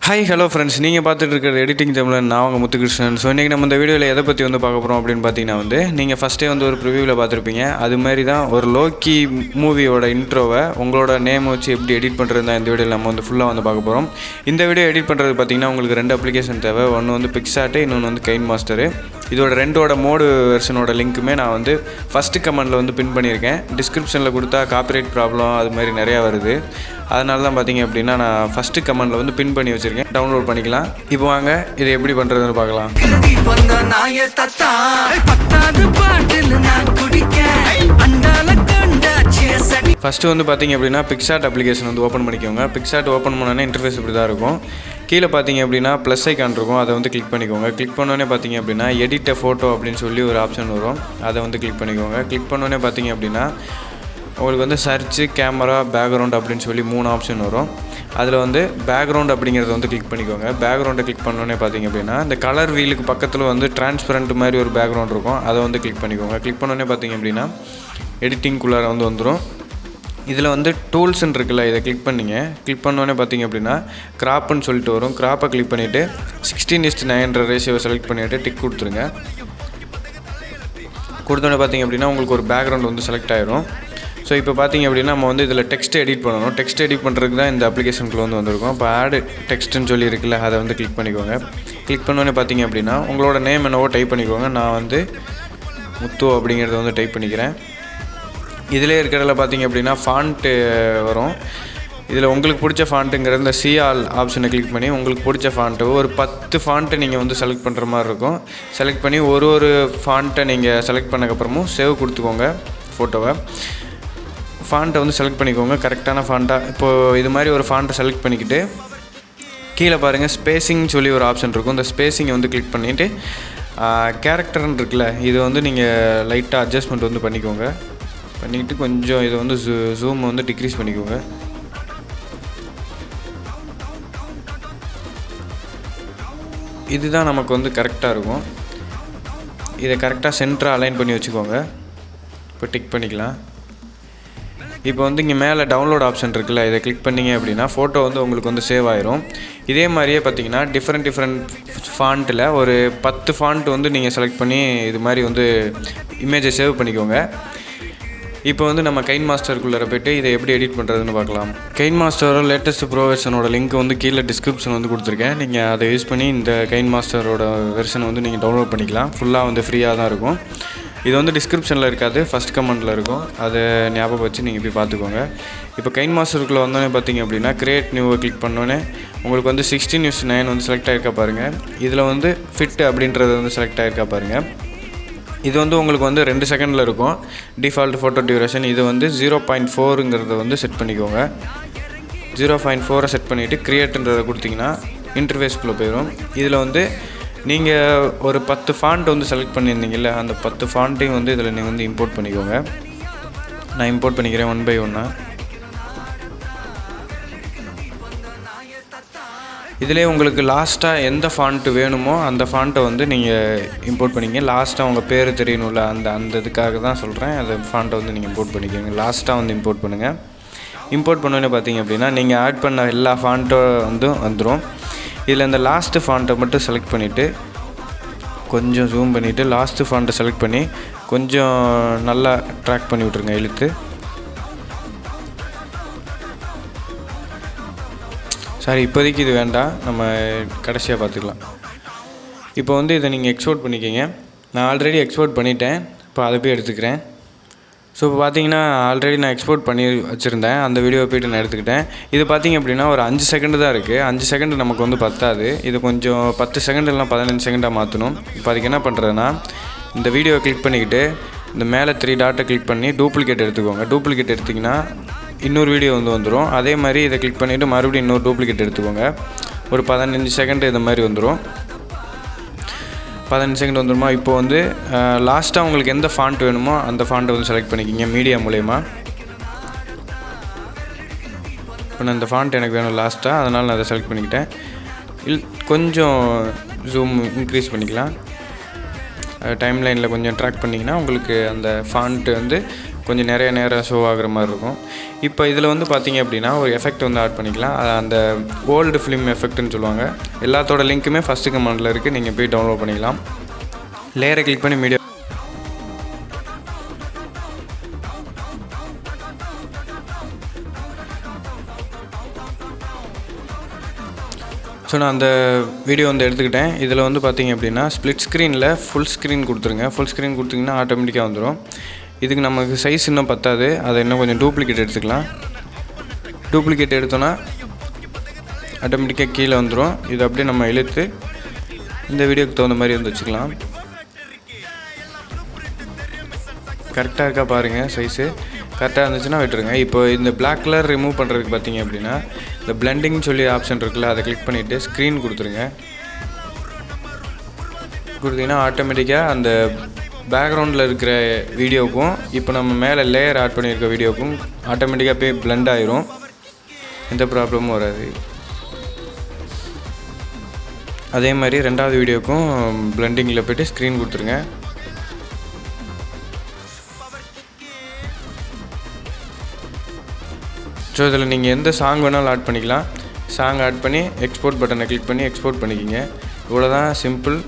Hi hello friends, நீங்கள் பார்த்துட்டு இருக்கிற எடிட்டிங் தமிழன். நான் உங்கள் முத்துகிருஷ்ணன். ஸோ இன்றைக்கி நம்ம இந்த வீடியோவில் எதை பற்றி பார்க்க போகிறோம் அப்படின்னு பார்த்தீங்கன்னா நீங்கள் ஃபஸ்ட்டே ஒரு ப்ரிவியூவில் பார்த்துருப்பீங்க. அது மாதிரி தான் ஒரு லோக்கி மூவியோட இன்ட்ரோவை உங்களோட நேம் வச்சு எப்படி எடிட் பண்ணுறது தான் இந்த வீடியோவில் நம்ம ஃபுல்லாக பார்க்க போகிறோம். இந்த வீடியோ எடிட் பண்ணுறது பார்த்தீங்கன்னா உங்களுக்கு 2 அப்ளிகேஷன் தேவை. ஒன்று பிக்சார்ட், இன்னொன்று KineMaster. இதோட 2 மோடு வெர்ஷனோட லிங்க்குமே நான் ஃபஸ்ட்டு கமெண்டில் பின் பண்ணியிருக்கேன். டிஸ்கிரிப்ஷனில் கொடுத்தா காப்பிரைட் ப்ராப்ளம் அது மாதிரி நிறையா வருது. அதனால தான் பார்த்தீங்க அப்படின்னா நான் ஃபஸ்ட்டு கமெண்டில் பின் பண்ணி வச்சுருக்கேன். டவுன்லோட் பண்ணிக்கலாம். இப்போ வாங்க இதை எப்படி பண்ணுறதுன்னு பார்க்கலாம். ஃபஸ்ட்டு பார்த்தீங்க அப்படின்னா பிக்சார்ட் அப்ளிகேஷன் ஓப்பன் பண்ணிக்கோங்க. பிக்சார்ட் ஓப்பன் பண்ணோன்னே இன்டர்ஃபேஸ் இப்படி தான் இருக்கும். கீழே பார்த்தீங்க அப்படின்னா ப்ளஸ் ஐக்கான் இருக்கும். அதை கிளிக் பண்ணிக்கோங்க. கிளிக் பண்ணோன்னே பார்த்தீங்க அப்படின்னா எடிட் ஃபோட்டோ அப்படின்னு சொல்லி ஒரு ஆப்ஷன் வரும். அதை கிளிக் பண்ணிக்கோங்க. கிளிக் பண்ணோன்னே பார்த்தீங்க அப்படின்னா உங்களுக்கு சர்ச்சு, கேமரா, பேக்ரவுண்ட் அப்படின்னு சொல்லி 3 ஆப்ஷன் வரும். அதில் பேக்ரவுண்ட் அப்படிங்கிறத கிளிக் பண்ணிக்கோங்க. பேக்ரவுண்டை கிளிக் பண்ணோன்னே பார்த்தீங்க அப்படின்னா இந்த கலர் வீலுக்கு பக்கத்தில் டிரான்ஸ்பரண்ட் மாதிரி ஒரு பேக்ரவுண்ட் இருக்கும். அதை கிளிக் பண்ணிக்கோங்க. கிளிக் பண்ணோன்னே பார்த்தீங்க அப்படின்னா எடிட்டிங்குள்ளார வந்துடும். இதில் டூல்ஸ்ன்னு இருக்குல்ல, இதை கிளிக் பண்ணிங்க. கிளிக் பண்ணோன்னே பார்த்தீங்க அப்படின்னா கிராப்புன்னு சொல்லிட்டு வரும். கிராப்பை கிளிக் பண்ணிவிட்டு 16:9 ரேஷியோவை செலக்ட் பண்ணிவிட்டு டிக் கொடுத்துருங்க. கொடுத்தோன்னே பார்த்தீங்க அப்படின்னா உங்களுக்கு ஒரு பேக்ரவுண்ட் செலக்ட் ஆகிரும். ஸோ இப்போ பார்த்தீங்க அப்படின்னா நம்ம இதில் டெக்ஸ்ட் எடிட் பண்ணணும். டெக்ஸ்ட் எடிட் பண்ணுறதுக்கு தான் இந்த அப்ளிகேஷனுக்குள்ள வந்திருக்கும். இப்போ ஆடு டெக்ஸ்ட்டுன்னு சொல்லி இருக்குல்ல, அதை கிளிக் பண்ணிக்கோங்க. கிளிக் பண்ணோன்னே பார்த்தீங்க அப்படின்னா உங்களோட நேம் என்னவோ டைப் பண்ணிக்கோங்க. நான் முத்து அப்படிங்கிறத டைப் பண்ணிக்கிறேன். இதிலே இருக்கிறதுல பார்த்தீங்க அப்படின்னா ஃபாண்ட்டு வரும். இதில் உங்களுக்கு பிடிச்ச ஃபாண்ட்டுங்கிறது இந்த சிஆல் ஆப்ஷனை கிளிக் பண்ணி உங்களுக்கு பிடிச்ச ஃபாண்ட்டு ஒரு 10 ஃபாண்ட்டை நீங்கள் செலக்ட் பண்ணுற மாதிரி இருக்கும். செலக்ட் பண்ணி ஒரு ஃபாண்ட்டை நீங்கள் செலக்ட் பண்ணக்கப்புறமும் சேவ் கொடுத்துக்கோங்க ஃபோட்டோவை. ஃபாண்ட்டை செலக்ட் பண்ணிக்கோங்க, கரெக்டான ஃபாண்ட்டாக. இப்போது இது மாதிரி ஒரு ஃபாண்ட்டை செலக்ட் பண்ணிக்கிட்டு கீழே பாருங்கள் ஸ்பேஸிங் சொல்லி ஒரு ஆப்ஷன் இருக்கும். இந்த ஸ்பேஸிங்கை கிளிக் பண்ணிவிட்டு கேரக்டர்னு இருக்குல்ல, இது நீங்கள் லைட்டாக அட்ஜஸ்ட்மெண்ட் பண்ணிக்கோங்க. பண்ணிக்கிட்டு கொஞ்சம் இதை ஜூம் டிக்ரீஸ் பண்ணிக்கோங்க. இதுதான் நமக்கு கரெக்டாக இருக்கும். இதை கரெக்டாக சென்டராக அலைன் பண்ணி வச்சுக்கோங்க. இப்போ டிக் பண்ணிக்கலாம். இப்போ இங்கே மேலே டவுன்லோட் ஆப்ஷன் இருக்குல்ல, இதை கிளிக் பண்ணிங்க அப்படின்னா ஃபோட்டோ உங்களுக்கு சேவ் ஆயிரும். இதே மாதிரியே பார்த்தீங்கன்னா டிஃப்ரெண்ட் ஃபாண்ட்டில் ஒரு 10 ஃபாண்ட் நீங்கள் செலக்ட் பண்ணி இது மாதிரி இமேஜை சேவ் பண்ணிக்கோங்க. இப்போ நம்ம KineMasterக்குள்ளே போய்ட்டு இதை எப்படி எடிட் பண்ணுறதுன்னு பார்க்கலாம். KineMasterோட லேட்டஸ்ட் ப்ரோ வெர்ஷனோட லிங்க் கீழே டிஸ்கிரிப்ஷன் கொடுத்துருக்கேன். நீங்கள் அதை யூஸ் பண்ணி இந்த KineMasterோட வெர்ஷனை நீங்கள் டவுன்லோட் பண்ணிக்கலாம். ஃபுல்லாக ஃப்ரீயாக தான் இருக்கும். இது டிஸ்கிரிப்ஷனில் இருக்காது, ஃபஸ்ட் கமெண்டில் இருக்கும். அதை ஞாபகம் வச்சு நீங்கள் போய் பார்த்துக்கோங்க. இப்போ KineMasterக்குள்ளே வந்தோடனே பார்த்தீங்க அப்படின்னா கிரியேட் நியூவை கிளிக் பண்ணோன்னே உங்களுக்கு 16:9 செலக்ட் ஆகிருக்கா பாருங்கள். இதில் ஃபிட் அப்படின்றது செலக்ட் ஆகிருக்கா பாருங்கள். இது உங்களுக்கு 2 செகண்டில் இருக்கும். டிஃபால்ட் ஃபோட்டோ டியூரேஷன் இது 0.4ங்கிறத செட் பண்ணிக்கோங்க. 0.4 செட் பண்ணிவிட்டு கிரியேட்டுன்றதை கொடுத்தீங்கன்னா இன்டர்ஃபேஸ்க்குள்ளே போயிடும். இதில் நீங்கள் ஒரு 10 ஃபாண்ட் செலக்ட் பண்ணியிருந்தீங்கல்ல, அந்த 10 ஃபாண்ட்டையும் இதில் நீங்கள் இம்போர்ட் பண்ணிக்கோங்க. நான் இம்போர்ட் பண்ணிக்கிறேன் 1 by 1. இதிலே உங்களுக்கு லாஸ்ட்டாக எந்த ஃபாண்ட்டு வேணுமோ அந்த ஃபாண்ட்டை நீங்கள் இம்போர்ட் பண்ணிங்க. லாஸ்ட்டாக உங்கள் பேர் தெரியணும்ல, அந்த இதுக்காக தான் சொல்கிறேன். அந்த ஃபாண்ட்டை நீங்கள் இம்போர்ட் பண்ணிக்கோங்க. லாஸ்ட்டாக இம்போர்ட் பண்ணுங்கள். இம்போர்ட் பண்ணோன்னே பார்த்தீங்க அப்படின்னா நீங்கள் ஆட் பண்ண எல்லா ஃபாண்ட்டும் வந்துடும். இதில் இந்த லாஸ்ட்டு ஃபாண்ட்டை மட்டும் செலக்ட் பண்ணிவிட்டு கொஞ்சம் ஜூம் பண்ணிவிட்டு லாஸ்ட்டு ஃபாண்ட்டை செலக்ட் பண்ணி கொஞ்சம் நல்லா ட்ராக் பண்ணி விட்ருங்க இழுத்து. சாரி, இப்போதைக்கு இது வேண்டாம், நம்ம கடைசியாக பார்த்துக்கலாம். இப்போ இதை நீங்கள் எக்ஸ்போர்ட் பண்ணிக்கோங்க. நான் ஆல்ரெடி எக்ஸ்போர்ட் பண்ணிட்டேன். இப்போ அதை போய் எடுத்துக்கிறேன். ஸோ இப்போ பார்த்தீங்கன்னா ஆல்ரெடி நான் எக்ஸ்போர்ட் பண்ணி வச்சுருந்தேன். அந்த வீடியோவை போய்ட்டு நான் எடுத்துக்கிட்டேன். இது பார்த்திங்க அப்படின்னா ஒரு 5 செகண்டு தான் இருக்குது. 5 செகண்டு நமக்கு பத்தாது. இது கொஞ்சம் 10 செகண்ட் இல்லைனா 15 செகண்டாக மாற்றணும். இப்போ அதுக்கு என்ன பண்ணுறதுன்னா இந்த வீடியோவை கிளிக் பண்ணிக்கிட்டு இந்த மேலே 3 டாட்டை கிளிக் பண்ணி டூப்ளிகேட் எடுத்துக்கோங்க. டூப்ளிகேட் எடுத்திங்கன்னா இன்னொரு வீடியோ வந்துடும். அதே மாதிரி இதை கிளிக் பண்ணிவிட்டு மறுபடியும் இன்னொரு டூப்ளிகேட் எடுத்துக்கோங்க. ஒரு 15 செகண்டு இந்த மாதிரி வந்துடும். 15 செகண்ட் வந்துடுமா. இப்போது லாஸ்ட்டாக உங்களுக்கு எந்த ஃபாண்ட் வேணுமோ அந்த ஃபாண்ட்டை செலக்ட் பண்ணிக்கிங்க மீடியா மூலயமா. இப்போ நான் இந்த ஃபாண்ட் எனக்கு வேணும் லாஸ்ட்டாக, அதனால் நான் அதை செலக்ட் பண்ணிக்கிட்டேன். கொஞ்சம் ஜூம் இன்க்ரீஸ் பண்ணிக்கலாம். டைம் லைனில் கொஞ்சம் ட்ராக் பண்ணிங்கன்னா உங்களுக்கு அந்த ஃபாண்ட்டு கொஞ்சம் நிறைய நேரம் ஷோ ஆகுற மாதிரி இருக்கும். இப்போ இதில் வந்து பார்த்திங்க அப்படின்னா ஒரு எஃபெக்ட் வந்து ஆட் பண்ணிக்கலாம். அந்த ஓல்டு ஃபிலிம் எஃபெக்ட்னு சொல்லுவாங்க. எல்லாத்தோட லிங்க்குமே ஃபஸ்ட்டு கமெண்டில் இருக்குது, நீங்கள் போய் டவுன்லோட் பண்ணிக்கலாம். லேயரை கிளிக் பண்ணி மீடியா ஸோ நான் அந்த வீடியோ வந்து எடுத்துக்கிட்டேன். இதில் வந்து பார்த்திங்க அப்படின்னா ஸ்ப்ளிட் ஸ்க்ரீனில் ஃபுல் ஸ்க்ரீன் கொடுத்துருங்க. ஃபுல் ஸ்க்ரீன் கொடுத்திங்கன்னா ஆட்டோமேட்டிக்காக வந்துடும். இதுக்கு நமக்கு சைஸ் இன்னும் பத்தாது, அதை இன்னும் கொஞ்சம் டூப்ளிகேட் எடுத்துக்கலாம். டூப்ளிகேட் எடுத்தோன்னா ஆட்டோமேட்டிக்காக கீழே வந்துடும். இது அப்படியே நம்ம இழுத்து இந்த வீடியோக்கு தகுந்த மாதிரி வந்து வச்சுக்கலாம். கரெக்டாக இருக்கா பாருங்கள், சைஸு கரெக்டாக இருந்துச்சுன்னா விட்டுருங்க. இப்போ இந்த பிளாக் கலர் ரிமூவ் பண்ணுறதுக்கு பார்த்திங்க அப்படின்னா இந்த பிளெண்டிங் சொல்லி ஆப்ஷன் இருக்குல்ல, அதை கிளிக் பண்ணிவிட்டு ஸ்க்ரீன் கொடுத்துருங்க. கொடுத்தீங்கன்னா ஆட்டோமேட்டிக்காக அந்த பேக்ரவுண்டில் இருக்கிற வீடியோவுக்கும் இப்போ நம்ம மேலே லேயர் ஆட் பண்ணியிருக்க வீடியோவுக்கும் ஆட்டோமேட்டிக்காக போய் பிளெண்ட் ஆயிரும். எந்த ப்ராப்ளமும் வராது. அதே மாதிரி ரெண்டாவது வீடியோவுக்கும் பிளெண்டிங்கில் போய்ட்டு ஸ்க்ரீன் கொடுத்துருங்க. ஸோ இதில் நீங்கள் எந்த சாங் வேணாலும் ஆட் பண்ணிக்கலாம். சாங் ஆட் பண்ணி எக்ஸ்போர்ட் பட்டனை கிளிக் பண்ணி எக்ஸ்போர்ட் பண்ணிக்கிங்க. இவ்வளோ தான், சிம்பிள்.